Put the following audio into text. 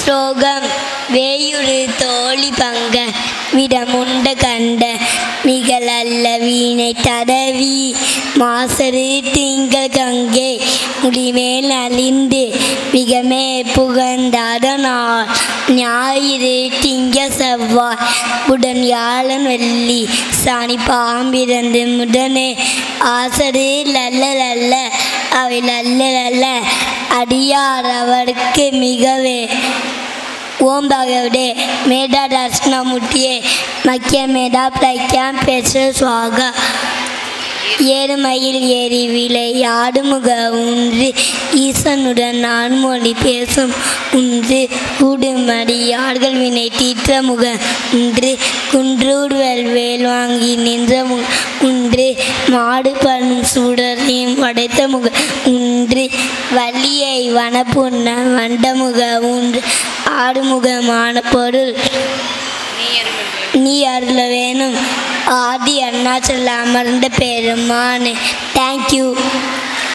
ஸ்லோகம் வேயுறு தோழி பங்க விடமுண்ட கண்ட மிகலல்ல வீணை தடவி மாசரு திங்கள் கங்கை முடிமேல் அழிந்து மிகமே புகழ்ந்ததனால் ஞாயிறு திங்க செவ்வாய் உடன் யாழன் வெள்ளி சாணி பாம்பிறந்து முதனே ஆசரு லல்ல லல்ல அவை லல்ல லல்ல அடியார் அவருக்கு மிகவே ஓம் பகவதே மேடா தர்ஷனமூர்த்தியே மக்கிய மேடா பிரக்யாம் பேச சுவாகா ஏறுமயில் ஏறி விலை ஆடுமுக ஒன்று ஈசனுடன் நான் மொழி பேசும் ஒன்று கூடுமடி யார்கள் வினை தீற்ற முக ஒன்று குன்றூர் வேல் வாங்கி நின்ற முக ஒன்று மாடு பண்ணும் சூடரையும் படைத்த முக ஒன்று வள்ளியை வனப்புண்ண வண்டமுக ஒன்று ஆடுமுகமான பொருள் நீ அருள வேணும் ஆதி அருணாச்சல அமர்ந்த பெருமானே. தேங்க்யூ.